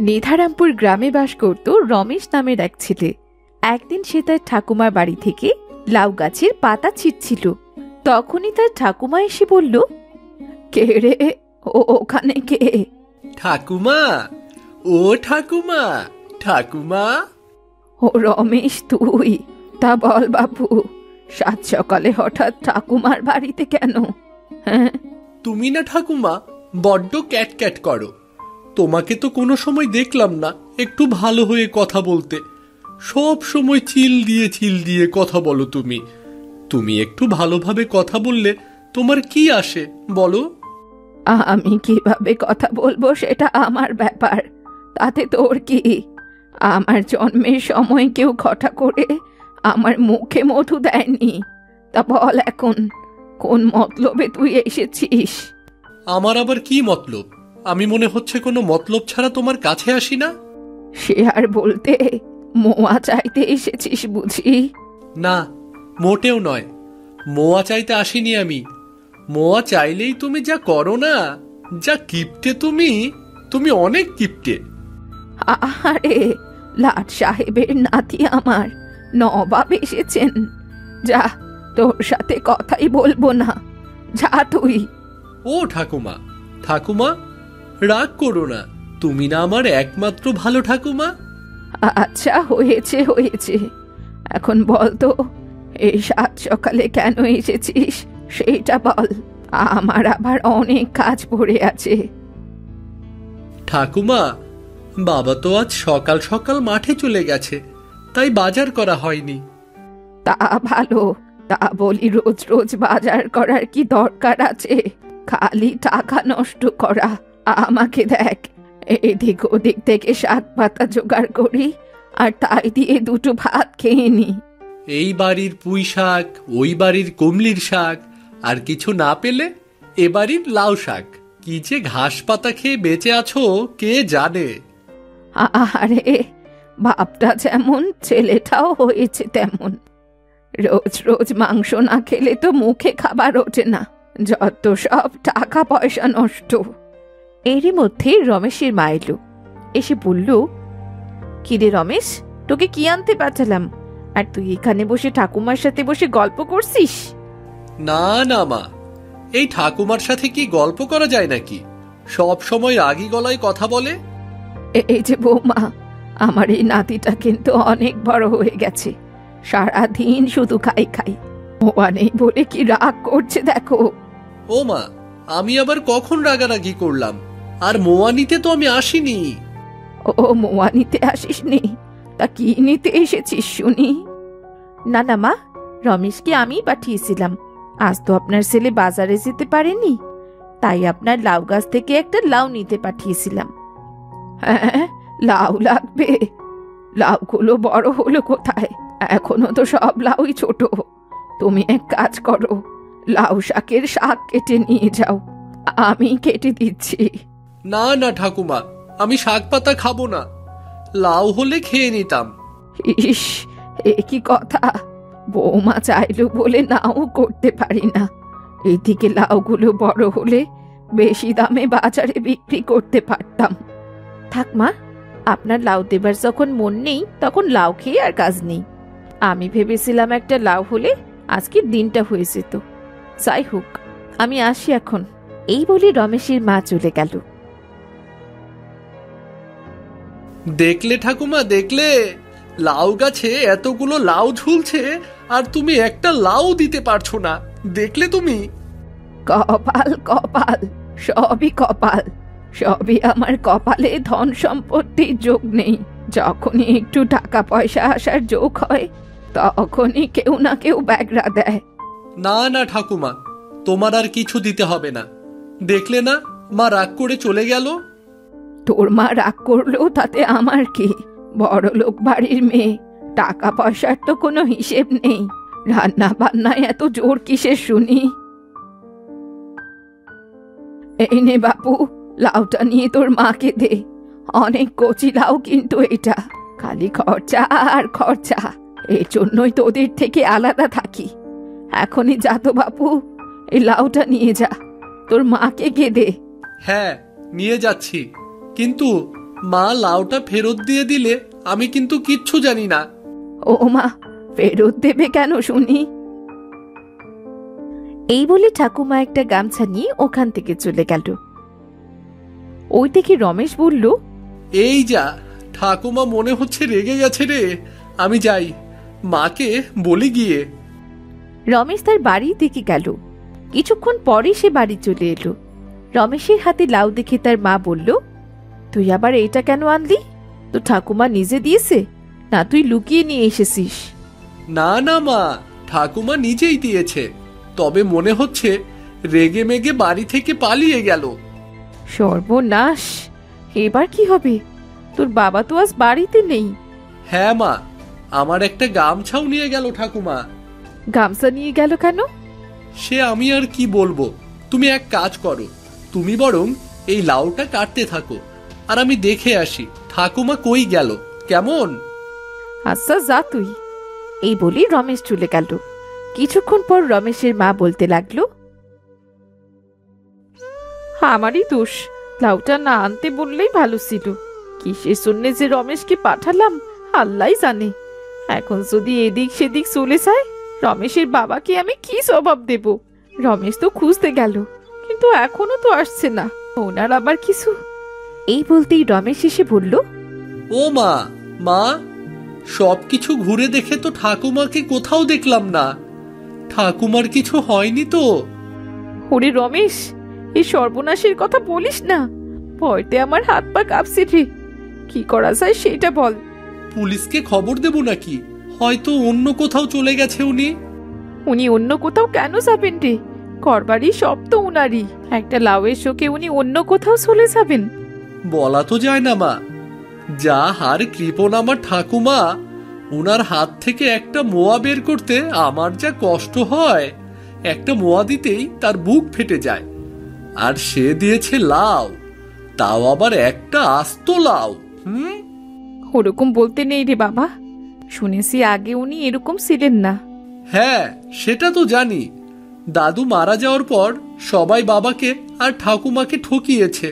নিধারামপুর গ্রামে বাস করত রমেশ নামের এক ছেলে। একদিন সে তার ঠাকুমার বাড়ি থেকে লাউ গাছের পাতা ছিঁড়ছিল। তখনই তার ঠাকুমা এসে বলল, কে রে, ওখানে কে? ঠাকুমা, ও ঠাকুমা, ঠাকুমা। ও রমেশ, তুই? তা বল বাপু, সাত সকালে হঠাৎ ঠাকুমার বাড়িতে কেন? হ্যাঁ, তুমি না ঠাকুমা বড্ড ক্যাট ক্যাট করো। তোমাকে তো কোনো সময় দেখলাম না একটু ভালো হয়ে কথা বলতে। সব সময় চিল দিয়ে কথা বলো তুমি। তুমি একটু ভালোভাবে কথা বললে তোমার কি আসে বলো? আমি কিভাবে কথা বলবো সেটা আমার ব্যাপার, তাতে তোর কি? আমার জন্মের সময় কেউ ঘটা করে আমার মুখে মধু দেয়নি। তা বল এখন, কোন মতলবে তুই এসেছিস? আমার আবার কি মতলব? আমি মনে হচ্ছে কোনো মতলব ছাড়া তোমার কাছে আসি না। সে আর বলতে, মোয়া চাইতে এসেছিস বুঝি? না, মোটেও নয়। মোয়া চাইতে আসিনি আমি। মোয়া চাইলেই তুমি যা করো না, যা কিপটে তুমি, তুমি অনেক কিপটে। আরে, লাট সাহেবের নাতি আমার নবাব এসেছেন। যা, তোর সাথে কথাই বলবো না, যা তুই। ও ঠাকুমা, ঠাকুমা রাগ করো না, তুমি না আমার একমাত্র ভালো ঠাকুমা। আচ্ছা, হয়েছে হয়েছে, এখন বল তো, এই সাত সকালে কেন এসেছিস সেইটা বল। আমার আবার অনেক কাজ পড়ে আছে। ঠাকুমা, বাবা তো আজ সকাল সকাল মাঠে চলে গেছে, তাই বাজার করা হয়নি। তা ভালো, তা বলি রোজ রোজ বাজার করার কি দরকার আছে? খালি টাকা নষ্ট করা। আমাকে দেখ, এদিক ওদিক থেকে শাক পাতা জোগাড় করি, আর তাই দিয়ে দুটো ভাত খেয়ে নি। এই বাড়ির পুঁই শাক, ওই বাড়ির কুমলির শাক, আর কিছু না পেলে এ বাড়ির লাউ শাক। কি যে ঘাস পাতা খেয়ে বেঁচে আছো কে জানে। আরে, বাপটা যেমন ছেলেটাও হয়েছে তেমন। রোজ রোজ মাংস না খেলে তো মুখে খাবার ওঠে না, যত সব টাকা পয়সা নষ্ট। এরই মধ্যে রমেশের মা এলো, এসে বলল, কিরে রমেশ, তোকে কি আনতে পাঠালাম, আর তুই এখানে বসে ঠাকুমার সাথে বসে গল্প করছিস? না না মা, এই ঠাকুমার সাথে কি গল্প করা যায় নাকি? সব সময় রাগী গলায় কথা বলে। এই যে বৌমা, আমার এই নাতিটা কিন্তু অনেক বড় হয়ে গেছে, সারাদিন শুধু খাই খাই। মোয়া নেই বলে কি রাগ করছে দেখো। ও মা, আমি আবার কখন রাগারাগি করলাম? আর মোয়া নিতে তো আমি আসিনি। ও, মোয়া নিতে আসিসনি? তা কি নিতে এসেছিস শুনি? না না মা, রমেশকে আমি পাঠিয়েছিলাম। আজ তো আপনার ছেলে বাজারে যেতে পারেনি, তাই আপনার লাউ গাছ থেকে একটা লাউ নিতে পাঠিয়েছিলাম। হ্যাঁ, লাউ লাগবে? লাউগুলো বড় হলো কোথায়? এখনো তো সব লাউই ছোট। তুমি এক কাজ করো, লাউ শাকের শাক কেটে নিয়ে যাও, আমি কেটে দিচ্ছি। না না ঠাকুমা, আমি শাক পাতা খাবো না। লাউ হলে খেয়ে নিতাম। ইস, এ কি কথা! বৌমা চাইলো বলে নাও করতে পারি না। এদিকে লাউগুলো বড় হলে বেশি দামে বাজারে বিক্রি করতে পারতাম। থাক মা, আপনার লাউ দেবার যখন মন নেই তখন লাউ খেয়ে আর কাজ নেই। আমি ভেবেছিলাম একটা লাউ হলে আজকের দিনটা হয়ে যেত। যাই হোক, আমি আসি এখন। এই বলে রমেশের মা চলে গেল। দেখলে ঠাকুমা, দেখলে লাউ গাছে এতগুলো লাউ ঝুলছে আর তুমি একটা লাউ দিতে পারছো না। দেখলে তুমি? কপাল কপাল, সবই কপাল। সবই আমার কপালে ধন সম্পত্তির যোগ নেই। যখনই একটু টাকা পয়সা আসার যোগ হয়, তখনই কেউ না কেউ ব্যাগরা দেয়। না না ঠাকুমা, তোমার আর কিছু দিতে হবে না। দেখলে না, মা রাগ করে চলে গেল। তোর মা রাগ করলো তাতে আমার কি? বড় লোক বাড়ির মেয়ে, টাকা পয়সার তো কোনো হিসেব নেই। রান্না বান্নায় এত জোর কিসের শুনি? এই নে বাপু, লাউটা নিয়ে তোর মাকে দে। অনেক কচি লাউ কিন্তু এটা, খালি খরচা আর খরচা। এর জন্যই তোদের থেকে আলাদা থাকি। এখনই যা তো বাপু, এই লাউটা নিয়ে যা, তোর মাকে গিয়ে দে। হ্যাঁ, নিয়ে যাচ্ছি, কিন্তু মা লাউটা ফেরত দিয়ে দিলে আমি কিন্তু কিচ্ছু জানি না। ও মা, ফেরত দেবে কেন শুনি? এই বলে ঠাকুমা একটা গামছা নিয়ে ওখান থেকে চলে গেল। ওই দেখে রমেশ বলল, এই যা, ঠাকুমা মনে হচ্ছে রেগে গেছে রে। আমি যাই, মাকে বলি গিয়ে। রমেশ তার বাড়ির দিকে গেল। কিছুক্ষণ পরে সে বাড়ি চলে এলো। রমেশের হাতে লাউ দেখে তার মা বলল, তুই আবার এটা কেন আনলি? তো ঠাকুমা নিজে দিয়েছে, না তুই লুকিয়ে নিয়ে এসেছিস? না না মা, ঠাকুমা নিজেই দিয়েছে, তবে মনে হচ্ছে রেগে মেগে বাড়ি থেকে পালিয়ে গেল। সর্বনাশ, এবার কি হবে? তোর বাবা তো আজ বাড়িতে নেই। হ্যাঁ মা, আমার একটা গামছাও নিয়ে গেল ঠাকুমা। গামছা নিয়ে গেল কেন? সে আমি আর কি বলবো। তুমি এক কাজ করো, তুমি বরং এই লাউটা কাটতে থাকো, আর আমি দেখে আসি ঠাকুমা কই গেল, কেমন? আচ্ছা যা তুই। এই বলি রমেশ চলে গেল। কিছুক্ষণ পর রমেশের মা বলতে লাগলো, আমারই দোষ, লাউটা না আনতে বললেই ভালো ছিল। কিসের জন্যে যে রমেশকে পাঠালাম আল্লাহ জানে। এখন যদি এদিক সেদিক চলে যায়, রমেশের বাবাকে আমি কি জবাব দেব? রমেশ তো খুঁজতে গেল, কিন্তু এখনো তো আসছে না। ওনার আবার কিছু। এই বলতেই রমেশ এসে বলল, ও মা, মা, সবকিছু ঘুরে দেখে তো ঠাকুমাকে কোথাও দেখলাম না। ঠাকুমার কিছু হয়নি তো? ওরে রমেশ, এই সর্বনাশের কথা বলিস না। ভয়তে আমার হাত পা কাঁপছে রে। কি করা যায় সেটা বল। পুলিশকে খবর দেব নাকি? হয়তো অন্য কোথাও চলে গেছে উনি। উনি অন্য কোথাও কেন যাবেন রে? ঘরবাড়ি সব তো উনারই। একটা লাউয়ের শোকে উনি অন্য কোথাও চলে যাবেন? বলা তো যায় না মা। যা হার কৃপণ আমার ঠাকুমা, উনার হাত থেকে একটা মোয়া বের করতে আমার যা কষ্ট হয়। একটা মোয়া দিতেই তার বুক ফেটে যায়। আর সে দিয়েছে লাউ, তাও আবার একটা আস্ত লাউ। ওরকম বলতে নেই রে বাবা। শুনেছি আগে উনি এরকম ছিলেন না। হ্যাঁ, সেটা তো জানি। দাদু মারা যাওয়ার পর সবাই বাবাকে আর ঠাকুমাকে ঠকিয়েছে।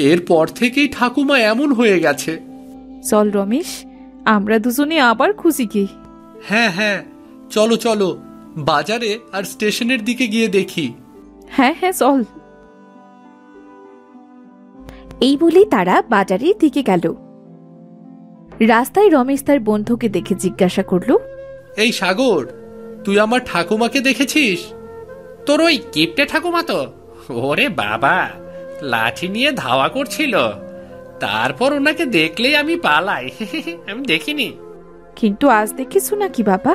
এরপর থেকেই ঠাকুমা এমন হয়ে গেছে। চল রমেশ, আমরা দুজনে আবার খুঁজি গে। হ্যাঁ হ্যাঁ, চলো চলো, বাজারে আর স্টেশনের দিকে গিয়ে দেখি। হ্যাঁ হ্যাঁ চল। এই বলেই তারা বাজারের দিকে গেল। রাস্তায় রমেশ তার বন্ধুকে দেখে জিজ্ঞাসা করল, এই সাগর, তুই আমার ঠাকুমাকে দেখেছিস? তোর ওই কিপটে ঠাকুমা তো? ওরে বাবা, লাঠি নিয়ে ধাওয়া করছিল, তারপর ওনাকে দেখলেই আমি পালাই। আমি দেখিনি। কিন্তু আজ দেখেছো নাকি বাবা?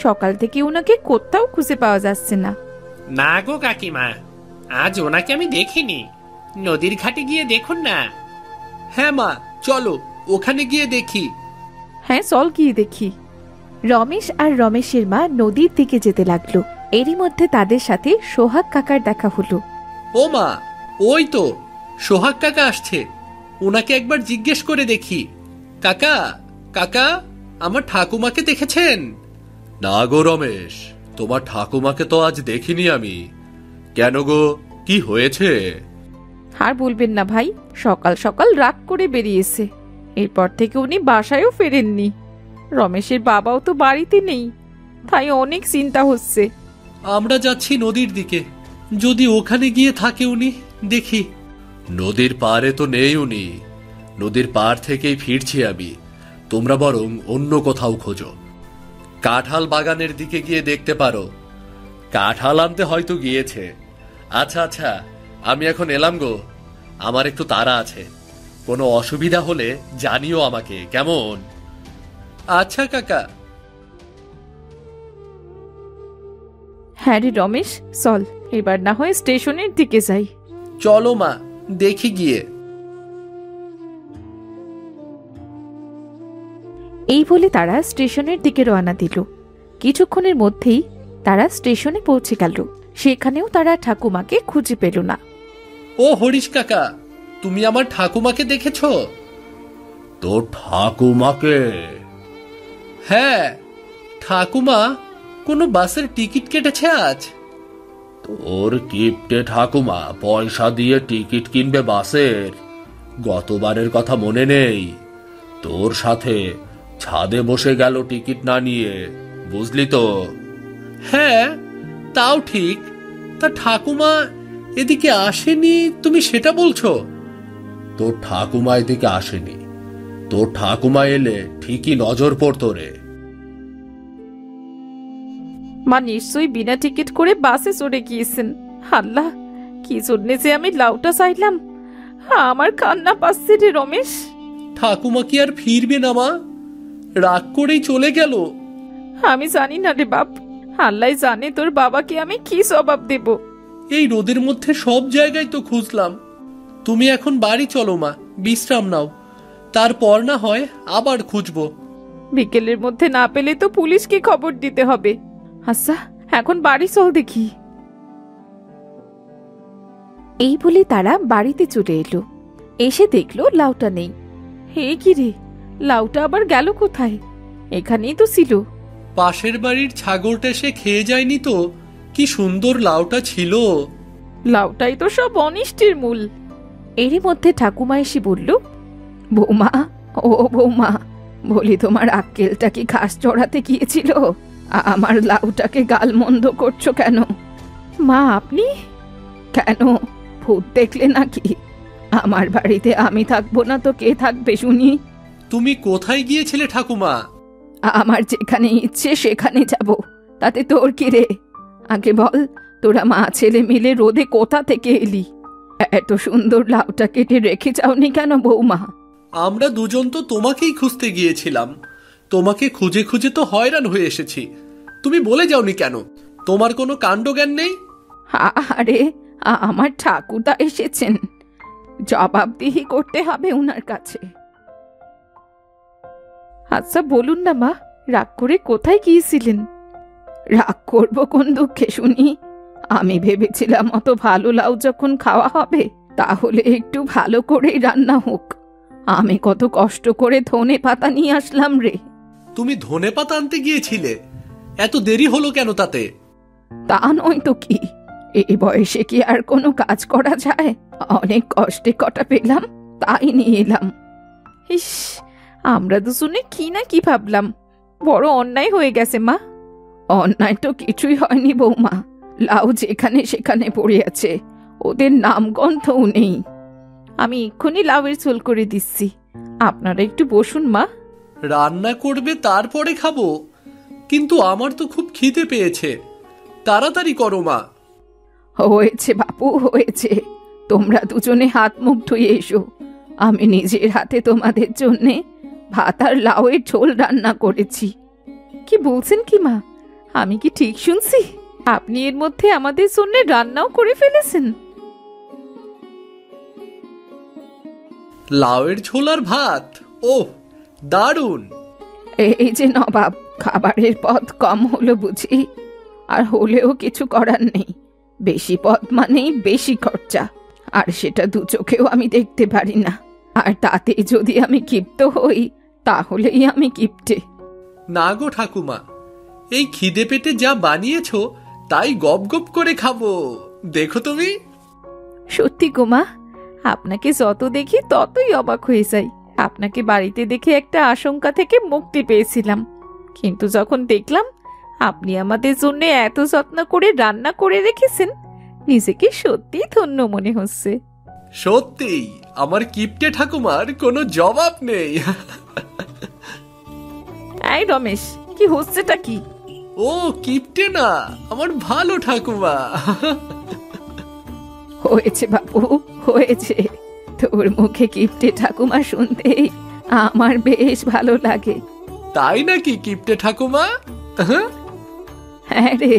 সকাল থেকে ওনাকে কোথাও খুঁজে পাওয়া যাচ্ছে না। না গো কাকিমা, আজ ওনাকে আমি দেখিনি। নদীর ঘাটে গিয়ে দেখুন না। হ্যাঁ মা, চলো ওখানে গিয়ে দেখি। হ্যাঁ চল গিয়ে দেখি। রমেশ আর রমেশের মা নদীর দিকে যেতে লাগলো। এরই মধ্যে তাদের সাথে সোহাগ কাকার দেখা হলো। ও মা, ওই তো সোহাগ কাকা আসছে। ওনাকে একবার জিজ্ঞেস করে দেখি। কাকা, কাকা, আমার ঠাকুমাকে দেখেছেন? না গো রমেশ, তোমার ঠাকুমাকে তো আজ দেখিনি আমি। কেন গো, কি হয়েছে? আর বলবেন না ভাই, সকাল সকাল রাগ করে বেরিয়েছে। এরপর থেকে উনি বাসায়ও ফেরেননি। রমেশের বাবাও তো বাড়িতে নেই, তাই অনেক চিন্তা হচ্ছে। আমরা যাচ্ছি নদীর দিকে, যদি ওখানে গিয়ে থাকে উনি, দেখি। নদীর পাড়ে তো নেই উনি। নদীর পাড় থেকেই ফিরছি আমি। তোমরা বরং অন্য কোথাও খোঁজো। কাঁঠাল বাগানের দিকে গিয়ে দেখতে পারো। কাঁঠাল আনতে হয়তো গিয়েছে। আচ্ছা আচ্ছা, আমি এখন এলাম গো। আমার একটু তাড়া আছে। কোনো অসুবিধা হলে জানিও আমাকে, কেমন? আচ্ছা কাকা। হ্যাঁ রে রমেশ, চল এবার না হয় স্টেশনের দিকে যাই। চলো মা, দেখি গিয়ে। এই বলে তারা স্টেশনের দিকে রওনা দিল। কিছুক্ষণের মধ্যেই তারা স্টেশনে পৌঁছে গেল। সেখানেও তারা ঠাকুমাকে খুঁজে পেল না। ও হরিশ কাকা, তুমি আমার ঠাকুমাকে দেখেছো? তোর ঠাকুমাকে? হ্যাঁ, ঠাকুমা কোনো বাসের টিকিট কেটেছে আজ। তোর কিপটে ঠাকুমা পয়সা দিয়ে টিকিট কিনবে বাসের? গতবারের কথা মনে নেই? তোর সাথে ছাদে বসে গেল টিকিট না নিয়ে, বুঝলি তো? হ্যাঁ, তাও ঠিক। তা ঠাকুমা এদিকে আসেনি তুমি সেটা বলছো? তোর ঠাকুমা এদিকে আসেনি, তোর ঠাকুমা এলে ঠিকই নজর পড়তো রে। মা নিশ্চয়ই বিনা টিকিট করে বাসে চড়ে গিয়েছেন। আল্লাহ, কি জন্যে যে আমি লাউটা চাইলাম। আমার কান্না পাচ্ছে রে রমেশ। ঠাকুমা কি আর ফিরবে না মা? রাগ করেই চলে গেল। আমি জানি না রে বাপ, আল্লাহ জানে তোর বাবাকে আমি কি জবাব দেব। এই রোদের মধ্যে সব জায়গায় তো খুঁজলাম। তুমি এখন বাড়ি চলো মা, বিশ্রাম নাও, তারপর না হয় আবার খুঁজবো। বিকেলের মধ্যে না পেলে তো পুলিশকে খবর দিতে হবে। আচ্ছা, এখন বাড়ি চল দেখি। এই বলে তারা বাড়িতে চলে এলো। এসে দেখলো লাউটা নেই। হে কি রে, লাউটা আবার গেল কোথায়? এখানেই তো ছিল। পাশের বাড়ির ছাগলটা সে খেয়ে যায়নি তো? কি সুন্দর লাউটা ছিল। লাউটাই তো সব অনিষ্টের মূল। এরই মধ্যে ঠাকুমা এসে বলল, বৌমা, ও বৌমা, বলি তোমার আক্কেলটা কি ঘাস চড়াতে গিয়েছিল? আমার লাউটাকে গালমন্দ করছো কেন? মা আপনি? কেন, ভূত দেখলে নাকি? আমার বাড়িতে আমি থাকবো না তো কে থাকবে শুনি? তুমি কোথায় গিয়েছিলে ঠাকুমা? আমার যেখানে ইচ্ছে সেখানে যাব, তাতে তোর কি রে? আগে বল, তোরা মা ছেলে মিলে রোদে কোথা থেকে এলি? এত সুন্দর লাউটা কেটে রেখে যাওনি কেন বৌমা? আমরা দুজন তো তোমাকেই খুঁজতে গিয়েছিলাম। তোমাকে খুঁজে খুঁজে তো হয়রান হয়ে এসেছি। তুমি বলে যাওনি কেন? তোমার কোনো কাণ্ডজ্ঞান নেই? আরে, আমার ঠাকুরদা এসেছেন, জবাবদিহি করতে হবে উনার কাছে। আচ্ছা বলুন না মা, রাগ করে কোথায় গিয়েছিলেন? রাগ করব কোন দুঃখে শুনি? আমি ভেবেছিলাম অত ভালো লাউ যখন খাওয়া হবে তাহলে একটু ভালো করেই রান্না হোক। আমি কত কষ্ট করে ধনে পাতা নিয়ে আসলাম রে। তুমি ধনে পাতা আনতে গিয়েছিলে? এত দেরি হলো কেন তাতে? তা নয় তো কি, এই বয়সে কি আর কোনো কাজ করা যায়? অনেক কষ্টে কটা পেলাম, তাই নিয়ে এলাম। ইস, আমরা দুজনে কি না কি ভাবলাম। বড় অন্যায় হয়ে গেছে মা। অন্যায় তো কিছুই হয়নি বৌমা, লাউ যেখানে সেখানে পড়ে আছে, ওদের নামগন্ধও নেই। আমি এক্ষুনি লাউয়ের ঝোল করে দিচ্ছি, আপনারা একটু বসুন মা। রান্না করবে তারপরে খাবো, কিন্তু আমার তো খুব খিদে পেয়েছে। তাড়াতাড়ি করো মা। হয়েছে বাপু, হয়েছে। তোমরা দুজনে হাত মুখ ধুয়ে এসো। আমি নিজের হাতে তোমাদের জন্যে ভাত আর লাউয়ের ঝোল রান্না করেছি। কি বলছেন কি মা? আমি কি ঠিক শুনছি? আপনি এর মধ্যে আমাদের জন্য রান্নাও করে ফেলেছেন? লাউয়ের ঝোল আর ভাত, ওহ দারুণ। এই যে নবাব, খাবারের পদ কম হলো বুঝি? আর হলেও কিছু করার নেই, বেশি পদ মানেই বেশি খরচা, আর সেটা দু চোখেও আমি দেখতে পারি না। আর তাতে যদি আমি ক্ষিপ্ত হই তাহলেই আমি কিপ্টে। না গো ঠাকুমা, এই খিদে পেটে যা বানিয়েছো তাই গপ গপ করে খাবো, দেখো তুমি। সত্যি গো মা, আপনাকে যত দেখি ততই অবাক হয়ে যাই। আপনাকে বাড়িতে দেখে একটা আশঙ্কা থেকে মুক্তি পেয়েছিলাম, কিন্তু যখন দেখলাম আপনি আমাদের জন্য এত যত্ন করে রান্না করে রেখেছেন, নিজেকে সত্যি ধন্য মনে হচ্ছে। সত্যি আমার কিপ্টে ঠাকুমার কোনো জবাব নেই। এই রমেশ, কি হচ্ছেটা কি? ও কিপ্টে না, আমার ভালো ঠাকুমা। হয়েছে বাপু, হয়েছে। তোর মুখে কিপ্টে ঠাকুমা শুনতেই আমার বেশ ভালো লাগে। তাই নাকি কিপ্টে ঠাকুমা? হ্যাঁ রে,